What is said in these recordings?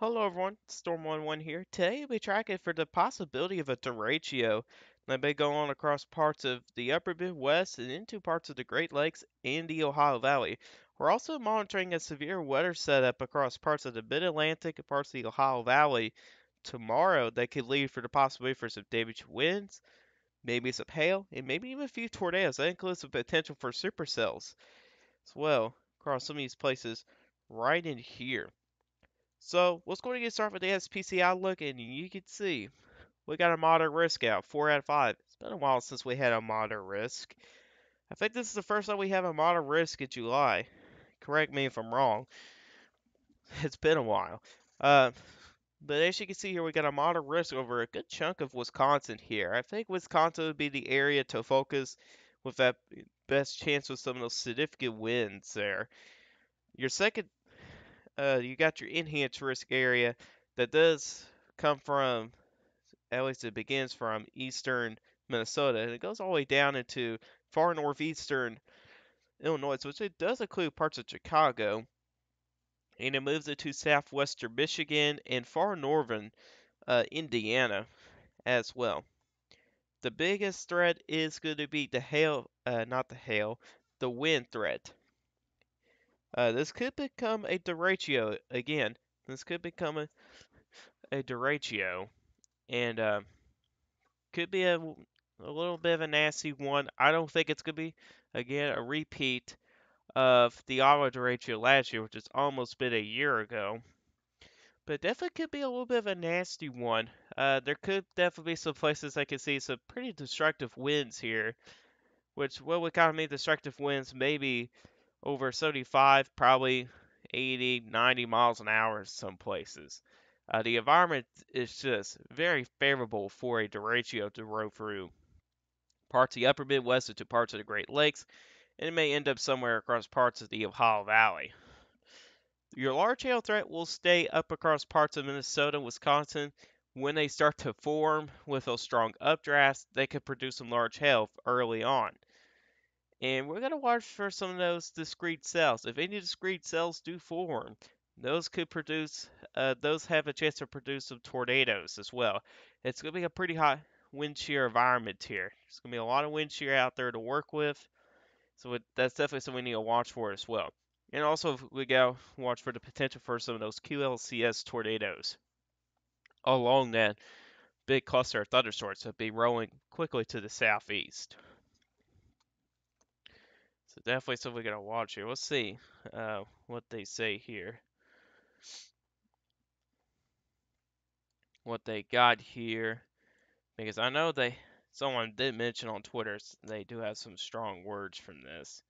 Hello everyone, Storm11 here. Today we'll be tracking for the possibility of a derecho that may go on across parts of the upper Midwest and into parts of the Great Lakes and the Ohio Valley. We're also monitoring a severe weather setup across parts of the Mid-Atlantic and parts of the Ohio Valley tomorrow that could lead for the possibility for some damaged winds, maybe some hail, and maybe even a few tornadoes. That includes the potential for supercells as well across some of these places right in here. So let's go and get started with the Spc Outlook, and you can see we got a moderate risk out, 4 out of 5. It's been a while since we had a moderate risk. I think this is the first time we have a moderate risk in July. Correct me if I'm wrong. It's been a while. Uh, but as you can see here, we got a moderate risk over a good chunk of Wisconsin here. I think Wisconsin would be the area to focus with that best chance with some of those significant winds there. Your second you got your enhanced risk area that does come from, at least it begins from eastern Minnesota, and it goes all the way down into far northeastern Illinois, which it does include parts of Chicago, and it moves into southwestern Michigan and far northern Indiana as well. The biggest threat is going to be the hail, not the hail, the wind threat. This could become a derecho again. This could become a derecho, and could be a little bit of a nasty one. I don't think it's going to be, again, a repeat of the auto derecho last year, which has almost been a year ago. But definitely could be a little bit of a nasty one. There could definitely be some places I can see some pretty destructive winds here, which what would kind of mean destructive winds maybe over 75, probably 80, 90 miles an hour in some places. The environment is just very favorable for a derecho to roll through parts of the upper Midwest into parts of the Great Lakes, and it may end up somewhere across parts of the Ohio Valley. Your large hail threat will stay up across parts of Minnesota and Wisconsin. When they start to form with those strong updrafts, they could produce some large hail early on. And we're going to watch for some of those discrete cells. If any discrete cells do form, those could produce, those have a chance to produce some tornadoes as well. It's going to be a pretty hot wind shear environment here. There's going to be a lot of wind shear out there to work with. So that's definitely something we need to watch for as well. And also, we got to watch for the potential for some of those QLCS tornadoes along that big cluster of thunderstorms that be rolling quickly to the southeast. So definitely something we gotta watch here. Let's see what they say here. What they got here. Because I know someone did mention on Twitter they do have some strong words from this.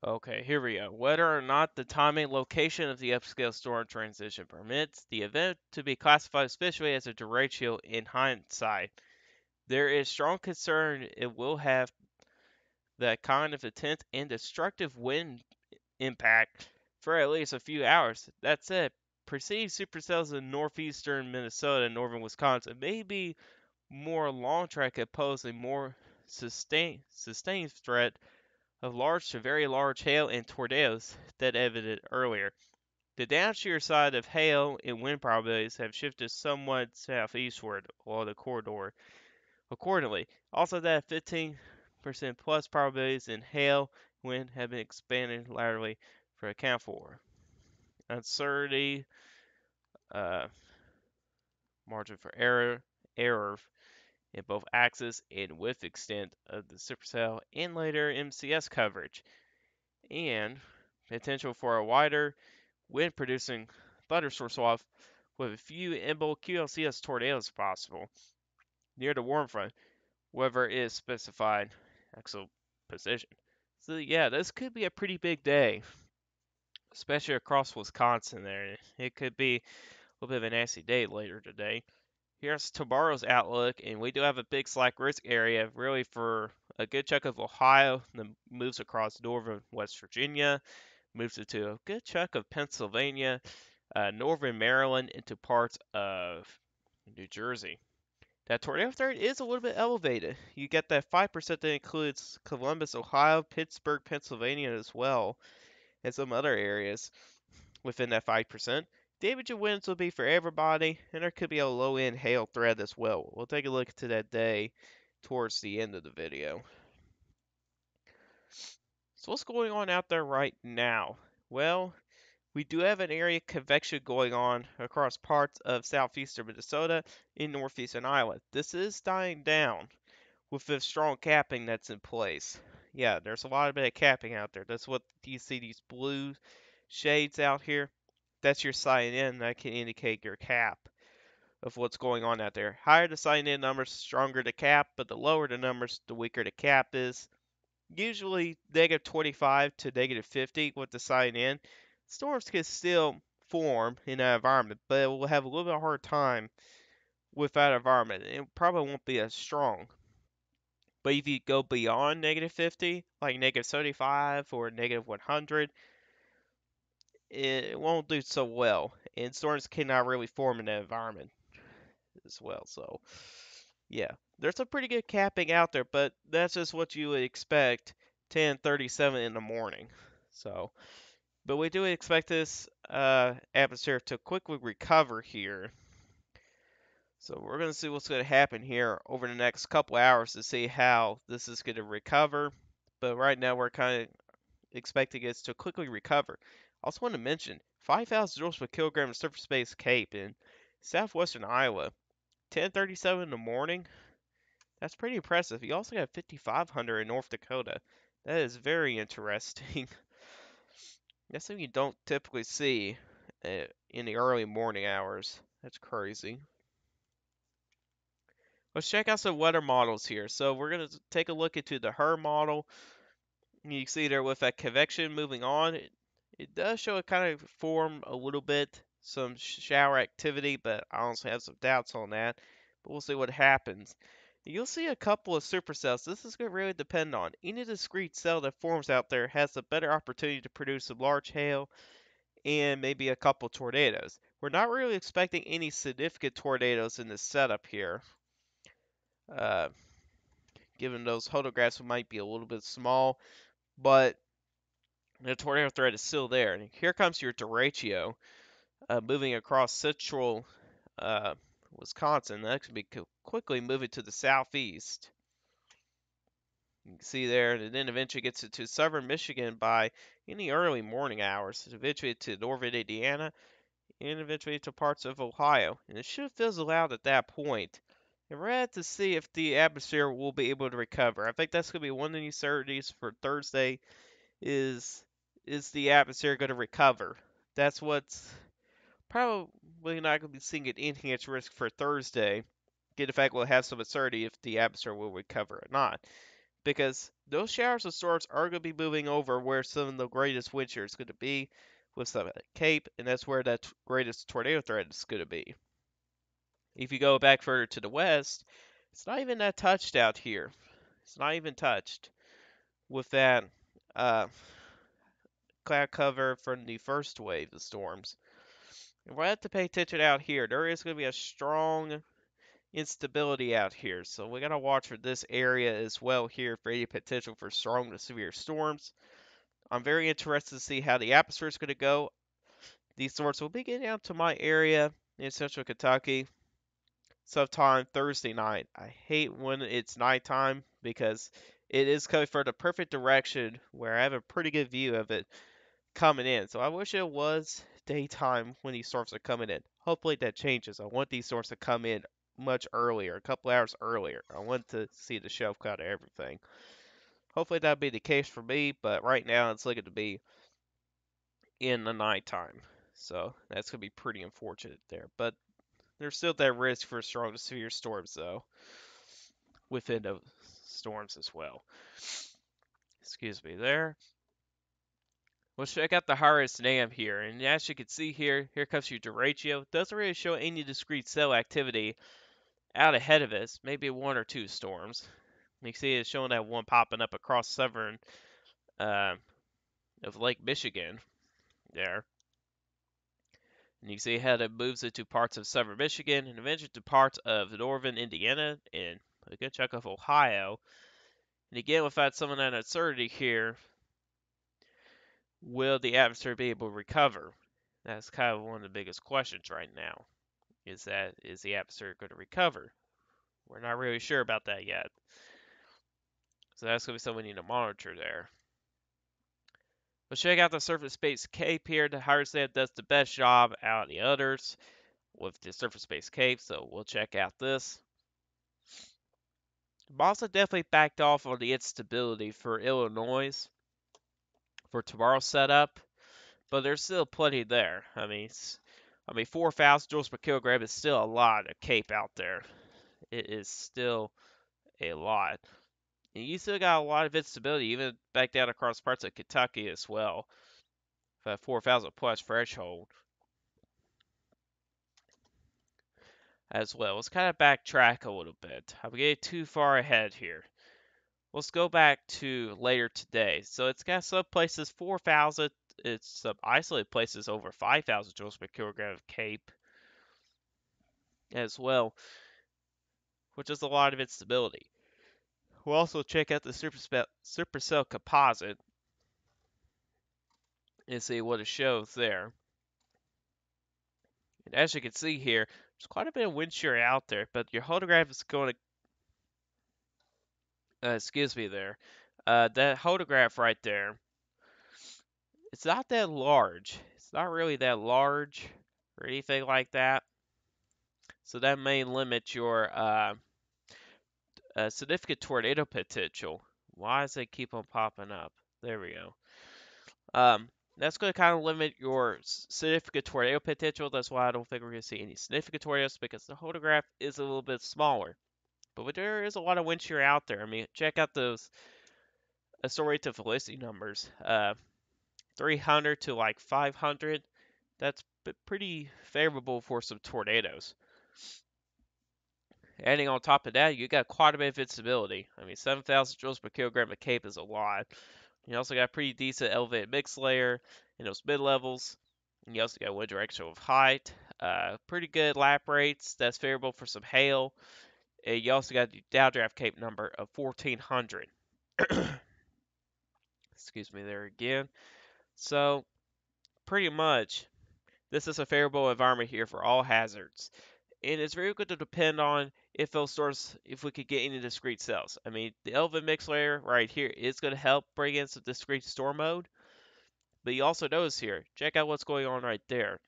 Okay, here we go. Whether or not the timing location of the upscale storm transition permits the event to be classified especially as a derecho in hindsight, there is strong concern it will have that kind of intense and destructive wind impact for at least a few hours. That said, perceived supercells in northeastern Minnesota and northern Wisconsin may be more long track and pose a more sustained threat of large to very large hail and tornadoes that evident earlier. The downshear side of hail and wind probabilities have shifted somewhat southeastward along the corridor accordingly. Also, that 15% plus probabilities in hail wind have been expanded laterally for account for. Uncertainty, uh, margin for error in both axis and width extent of the supercell and later MCS coverage, and potential for a wider wind producing thunderstorm swath with a few in-bowl QLCS tornadoes possible near the warm front, wherever it is specified actual position. So yeah, this could be a pretty big day, especially across Wisconsin there. It could be a little bit of a nasty day later today. Here's tomorrow's outlook, and we do have a big slack risk area really for a good chunk of Ohio, then moves across northern West Virginia, moves into a good chunk of Pennsylvania, northern Maryland, into parts of New Jersey. That tornado threat is a little bit elevated. You get that 5% that includes Columbus, Ohio, Pittsburgh, Pennsylvania as well, and some other areas within that 5%. Damage and winds will be for everybody, and there could be a low-end hail threat as well. We'll take a look into that day towards the end of the video. So what's going on out there right now? Well, we do have an area convection going on across parts of southeastern Minnesota in northeastern Iowa. This is dying down with the strong capping that's in place. Yeah, there's a lot of bit of capping out there. That's what you see these blue shades out here. That's your sign in. That can indicate your cap of what's going on out there. Higher the sign in numbers, stronger the cap, but the lower the numbers, the weaker the cap is. Usually negative 25 to negative 50 with the sign in. Storms can still form in that environment, but it will have a little bit hard time with that environment. It probably won't be as strong. But if you go beyond negative 50, like negative 75 or negative 100, it won't do so well. And storms cannot really form in that environment as well. So, yeah, there's some pretty good capping out there, but that's just what you would expect 10:37 in the morning. So, but we do expect this atmosphere to quickly recover here. So we're going to see what's going to happen here over the next couple hours to see how this is going to recover. But right now we're kind of expecting it to quickly recover. I also want to mention 5,000 joules per kilogram of surface based CAPE in southwestern Iowa. 10:37 in the morning. That's pretty impressive. You also got 5,500 in North Dakota. That is very interesting. That's something you don't typically see in the early morning hours. That's crazy. Let's check out some weather models here. So we're going to take a look into the HER model. You can see there with that convection moving on, it does show it kind of form a little bit, some shower activity, but I honestly have some doubts on that. But we'll see what happens. You'll see a couple of supercells. This is going to really depend on. Any discrete cell that forms out there has a better opportunity to produce some large hail and maybe a couple tornadoes. We're not really expecting any significant tornadoes in this setup here. Uh, Given those photographs might be a little bit small, but the tornado threat is still there. And here comes your derecho moving across central uh, Wisconsin. That could be quickly moving to the southeast. You can see there, and then eventually gets into southern Michigan by in the early morning hours, eventually to northern Indiana, and eventually to parts of Ohio. And it should fizzle out at that point. And we're at to see if the atmosphere will be able to recover. I think that's going to be one of the uncertainties for Thursday is the atmosphere going to recover? That's what's probably not going to be seeing an enhanced risk for Thursday. Get the fact we'll have some uncertainty if the atmosphere will recover or not. Because those showers of storms are going to be moving over where some of the greatest wind shear is going to be with some of the Cape, and that's where that greatest tornado threat is going to be. If you go back further to the west, it's not even that touched out here. It's not even touched with that cloud cover from the first wave of storms. And we'll have to pay attention out here. There is going to be a strong instability out here, so we got to watch for this area as well here for any potential for strong to severe storms. I'm very interested to see how the atmosphere is going to go. These storms will be getting out to my area in central Kentucky sometime Thursday night. I hate when it's nighttime because it is coming for the perfect direction where I have a pretty good view of it coming in. So I wish it was daytime when these storms are coming in. Hopefully that changes. I want these storms to come in much earlier, a couple hours earlier. I want to see the shelf cut of everything. Hopefully that'll be the case for me, but right now it's looking to be in the nighttime. So that's going to be pretty unfortunate there. But there's still that risk for strong to severe storms, though, within the storms as well. Excuse me there. Let's check out the high-risk NAM here, and as you can see here, here comes your derecho. It doesn't really show any discrete cell activity out ahead of us, maybe one or two storms. You can see it's showing that one popping up across southern of Lake Michigan there. And you see how it moves into parts of southern Michigan and eventually to parts of northern Indiana and a good chunk of Ohio. And again, without some of that uncertainty here, will the atmosphere be able to recover? That's kind of one of the biggest questions right now. Is the atmosphere going to recover? We're not really sure about that yet. So that's going to be something we need to monitor there. But check out the surface space cape here. The higher set does the best job out of the others with the surface space cape, so we'll check out this. Boston definitely backed off on the instability for Illinois for tomorrow's setup, but there's still plenty there. I mean, 4,000 joules per kilogram is still a lot of cape out there. It is still a lot. And you still got a lot of instability, even back down across parts of Kentucky as well. That 4,000 plus threshold as well. Let's kind of backtrack a little bit. I'm getting too far ahead here. Let's go back to later today. So it's got some places 4,000. It's some isolated places over 5,000 joules per kilogram of cape as well, which is a lot of instability. We'll also check out the supercell composite and see what it shows there. And as you can see here, there's quite a bit of wind shear out there, but your hodograph is going to, excuse me there, that hodograph right there, it's not that large. It's not really that large or anything like that. So that may limit your significant tornado potential. Why does it keep on popping up? There we go. That's going to kind of limit your significant tornado potential. That's why I don't think we're going to see any significant tornadoes because the hodograph is a little bit smaller. But there is a lot of wind shear out there. I mean, check out those story to velocity numbers. 300 to like 500. That's pretty favorable for some tornadoes. Adding on top of that, you got quite a bit of instability. I mean, 7,000 joules per kilogram of cape is a lot. You also got pretty decent elevated mix layer in those mid levels. And you also got wind direction of height. Pretty good lap rates. That's favorable for some hail. And you also got the downdraft cape number of 1,400. Excuse me there again. So, pretty much, this is a favorable environment here for all hazards. And it's very good to depend on if those stores, if we could get any discrete cells. I mean, the elevated mix layer right here is going to help bring in some discrete store mode. But you also notice here, check out what's going on right there.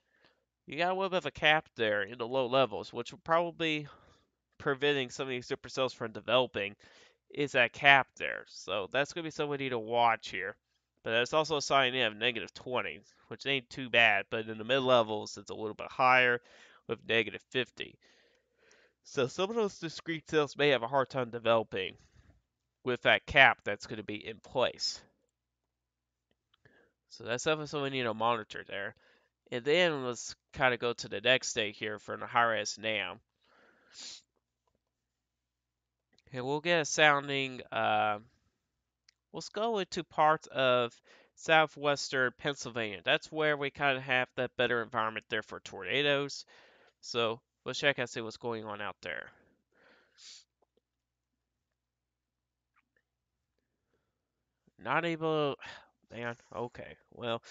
You got a little bit of a cap there in the low levels, which will probably preventing some of these supercells from developing is that cap there. So that's going to be something we need to watch here. But it's also a sign in of negative 20, which ain't too bad. But in the mid levels, it's a little bit higher with negative 50. So some of those discrete cells may have a hard time developing with that cap that's going to be in place. So that's something we need to monitor there. And then let's kind of go to the next state here for the high-res NAM. And we'll get a sounding, let's go into parts of southwestern Pennsylvania. That's where we kind of have that better environment there for tornadoes. So let's check and see what's going on out there. Not able, man, okay. Well,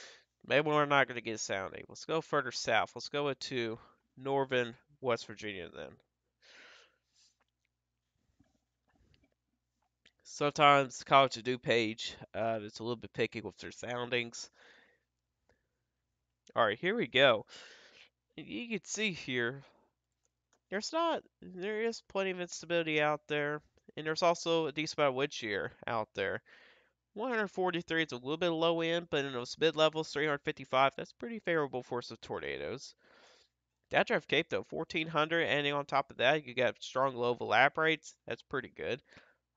maybe we're not going to get sounding. Let's go further south. Let's go into northern West Virginia then. Sometimes College of DuPage it's a little bit picky with their soundings. All right, here we go. You can see here, there is plenty of instability out there, and there's also a decent amount of wind shear out there. 143 is a little bit low end, but in those mid levels, 355, that's pretty favorable for some tornadoes. Downdraft Cape though, 1400, and on top of that, you got strong low overlap rates. That's pretty good.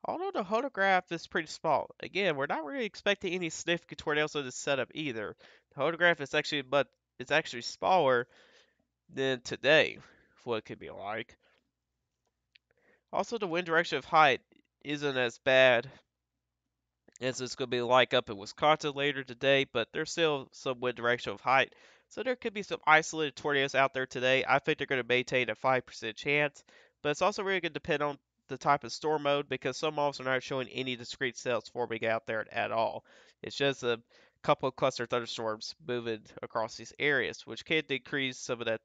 Although the hodograph is pretty small. Again, we're not really expecting any significant tornadoes in this setup either. The hodograph is actually smaller than today, what it could be like. Also, the wind direction of height isn't as bad as it's going to be like up in Wisconsin later today, but there's still some wind direction of height So there could be some isolated tornadoes out there today. I think they're going to maintain a 5% chance, but it's also really going to depend on the type of storm mode because some models are not showing any discrete cells forming out there at all. It's just a couple of cluster thunderstorms moving across these areas, which can decrease some of that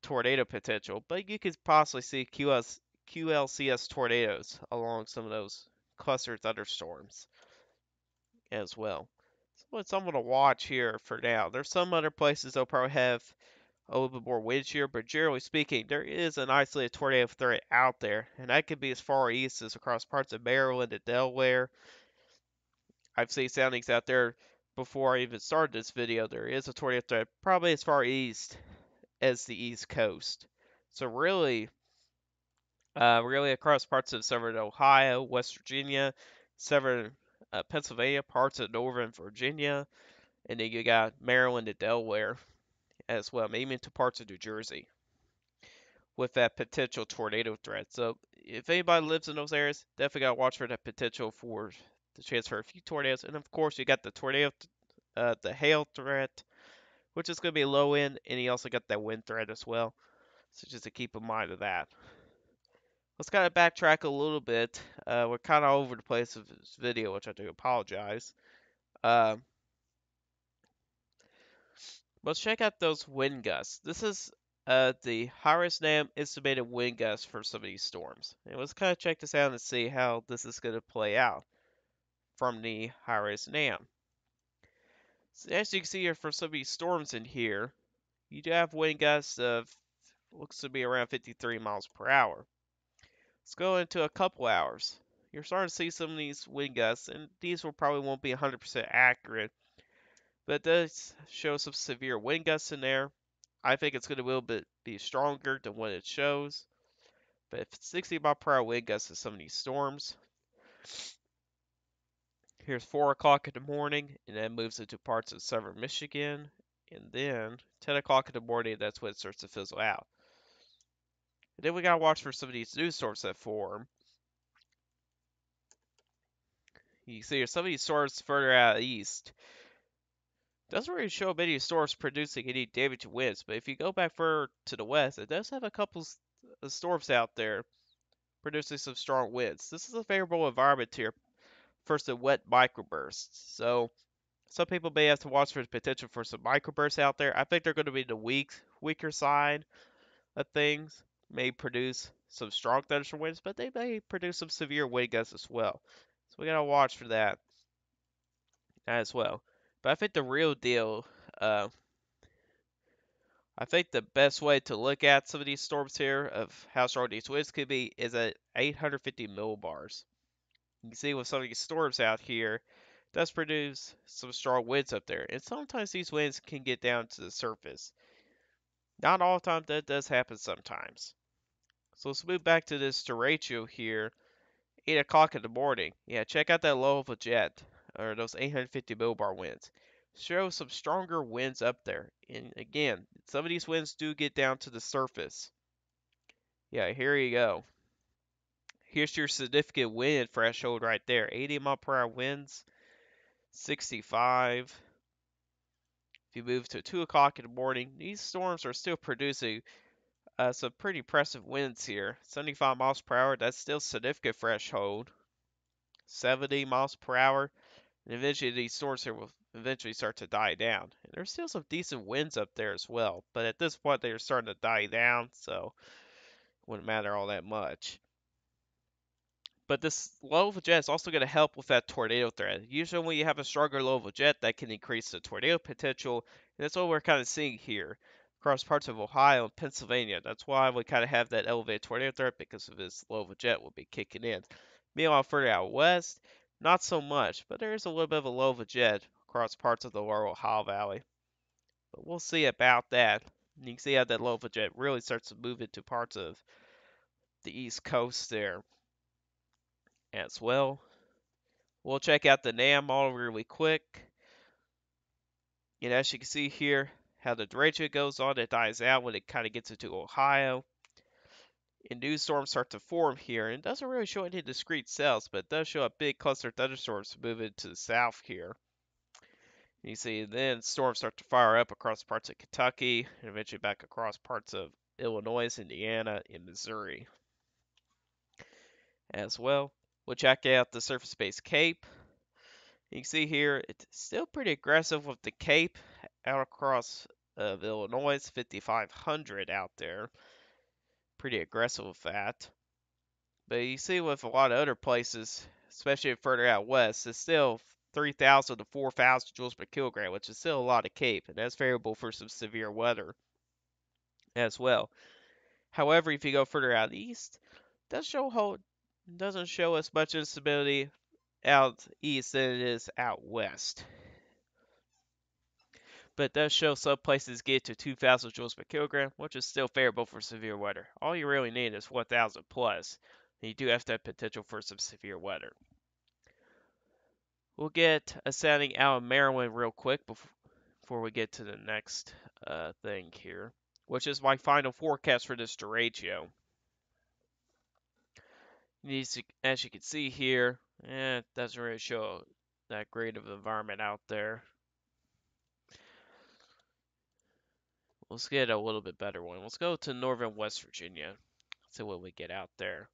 tornado potential, but you could possibly see QLCS tornadoes along some of those cluster thunderstorms as well. So it's something to watch here for now. There's some other places they'll probably have a little bit more wind shear, but generally speaking, there is an isolated tornado threat out there, and that could be as far east as across parts of Maryland and Delaware. I've seen soundings out there before I even started this video. There is a tornado threat probably as far east as the East Coast. So really across parts of southern Ohio, West Virginia, southern Pennsylvania, parts of northern Virginia, and then you got Maryland and Delaware as well, maybe into parts of New Jersey with that potential tornado threat. So if anybody lives in those areas, definitely got to watch for that potential for the chance for a few tornadoes. And of course, you got the hail threat, which is going to be low end, and you also got that wind threat as well. So just to keep in mind of that. Let's kind of backtrack a little bit. We're kind of all over the place with this video, which I do apologize. Uh, let's check out those wind gusts. This is the highest NAM estimated wind gusts for some of these storms. And let's kind of check this out and see how this is going to play out from the highest NAM. So as you can see here, for some of these storms in here, you do have wind gusts of looks to be around 53 miles per hour. Let's go into a couple hours. You're starting to see some of these wind gusts, and these will probably won't be 100% accurate, but it does show some severe wind gusts in there. I think it's going to a little bit be stronger than what it shows, but if it's 60 mile per hour wind gusts in some of these storms, here's 4 o'clock in the morning, and then moves into parts of southern Michigan, and then 10 o'clock in the morning, that's when it starts to fizzle out. And then we gotta watch for some of these new storms that form. You can see some of these storms further out east doesn't really show many storms producing any damaging winds, but if you go back further to the west, it does have a couple of storms out there producing some strong winds. This is a favorable environment here for some wet microbursts. So some people may have to watch for the potential for some microbursts out there. I think they're going to be the weaker side of things. May produce some strong thunderstorm winds, but they may produce some severe wind gusts as well. So we gotta watch for that as well. But I think the real deal, uh, I think the best way to look at some of these storms here of how strong these winds could be is at 850 millibars. You can see with some of these storms out here, does produce some strong winds up there. And sometimes these winds can get down to the surface. Not all the time, that does happen sometimes. So let's move back to this derecho here. 8 o'clock in the morning. Yeah, check out that low of a jet, or those 850 millibar winds. Show some stronger winds up there. And again, some of these winds do get down to the surface. Yeah, here you go. Here's your significant wind threshold right there. 80 mile per hour winds, 65. If you move to 2 o'clock in the morning, these storms are still producing some pretty impressive winds here. 75 miles per hour, that's still significant threshold. 70 miles per hour, and eventually these storms here will eventually start to die down. And there's still some decent winds up there as well, but at this point they're starting to die down, so it wouldn't matter all that much. But this low of a jet is also going to help with that tornado threat. Usually when you have a stronger low of a jet, that can increase the tornado potential, and that's what we're kind of seeing here across parts of Ohio and Pennsylvania. That's why we kind of have that elevated tornado threat, because of this low of a jet will be kicking in. Meanwhile, further out west, not so much, but there is a little bit of a low of a jet across parts of the lower Ohio Valley. But we'll see about that. And you can see how that low of a jet really starts to move into parts of the East Coast there as well. We'll check out the NAM model really quick. And as you can see here, how the derecho goes on, it dies out when it kind of gets into Ohio. And new storms start to form here. And it doesn't really show any discrete cells, but it does show a big cluster of thunderstorms moving to the south here. You see, then storms start to fire up across parts of Kentucky and eventually back across parts of Illinois, Indiana, and Missouri as well. We'll check out the surface-based Cape. You can see here it's still pretty aggressive with the Cape out across of Illinois, 5,500 out there. Pretty aggressive with that. But you see with a lot of other places, especially further out west, it's still 3,000 to 4,000 joules per kilogram, which is still a lot of Cape, and that's favorable for some severe weather as well. However, if you go further out east, doesn't show as much instability out east than it is out west. But it does show some places get to 2,000 joules per kilogram, which is still favorable for severe weather. All you really need is 1,000 plus, and you do have that potential for some severe weather. We'll get a sounding out of Maryland real quick before we get to the next thing here, which is my final forecast for this derecho. As you can see here, it doesn't really show that great of an environment out there. Let's get a little bit better one. Let's go to northern West Virginia. See what we get out there.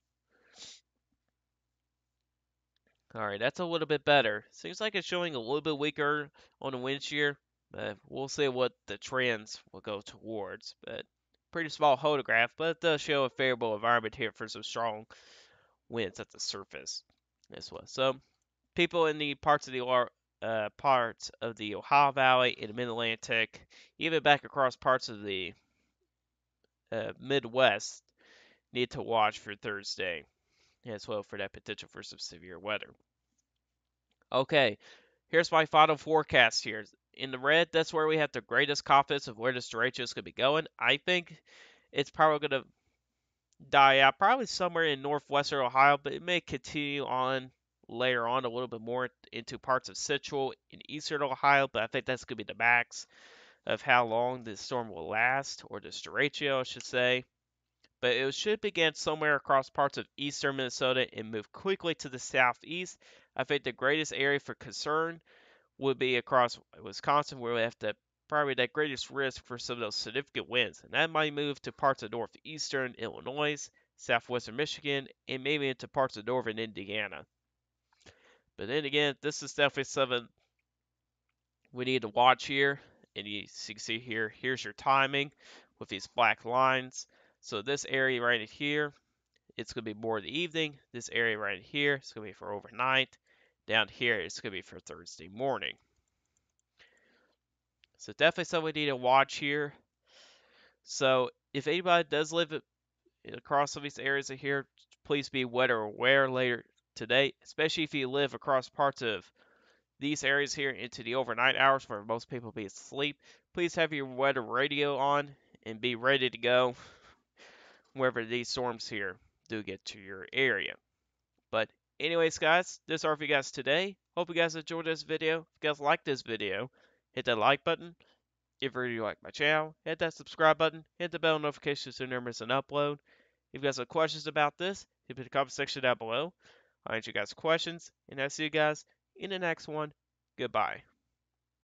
Alright, that's a little bit better. Seems like it's showing a little bit weaker on the wind shear, but we'll see what the trends will go towards. But pretty small photograph, but it does show a favorable environment here for some strong winds at the surface as well. So people in the parts of the Ohio Valley and the Mid-Atlantic, even back across parts of the Midwest, need to watch for Thursday as well for that potential for some severe weather. Okay, here's my final forecast here. In the red, that's where we have the greatest confidence of where this derecho is going to be going. I think it's probably going to die out probably somewhere in northwestern Ohio, but it may continue on later on a little bit more into parts of central and eastern Ohio, but I think that's going to be the max of how long this storm will last, or this derecho, I should say. But it should begin somewhere across parts of eastern Minnesota and move quickly to the southeast. I think the greatest area for concern would be across Wisconsin, where we have probably the greatest risk for some of those significant winds. And that might move to parts of northeastern Illinois, southwestern Michigan, and maybe into parts of northern Indiana. But then again, this is definitely something we need to watch here. And you can see here, here's your timing with these black lines. So this area right here, it's going to be more in the evening. This area right here, it's going to be for overnight. Down here, it's going to be for Thursday morning. So definitely something we need to watch here. So if anybody does live across some of these areas here, please be weather aware later today, especially if you live across parts of these areas here into the overnight hours where most people be asleep. Please have your weather radio on and be ready to go wherever these storms here do get to your area. But anyways, guys, this is all for you guys today. Hope you guys enjoyed this video. If you guys like this video, hit that like button. If you really like my channel, hit that subscribe button, hit the bell notifications so you never miss an upload. If you guys have questions about this, hit the comment section down below. I'll answer you guys' questions, and I'll see you guys in the next one. Goodbye.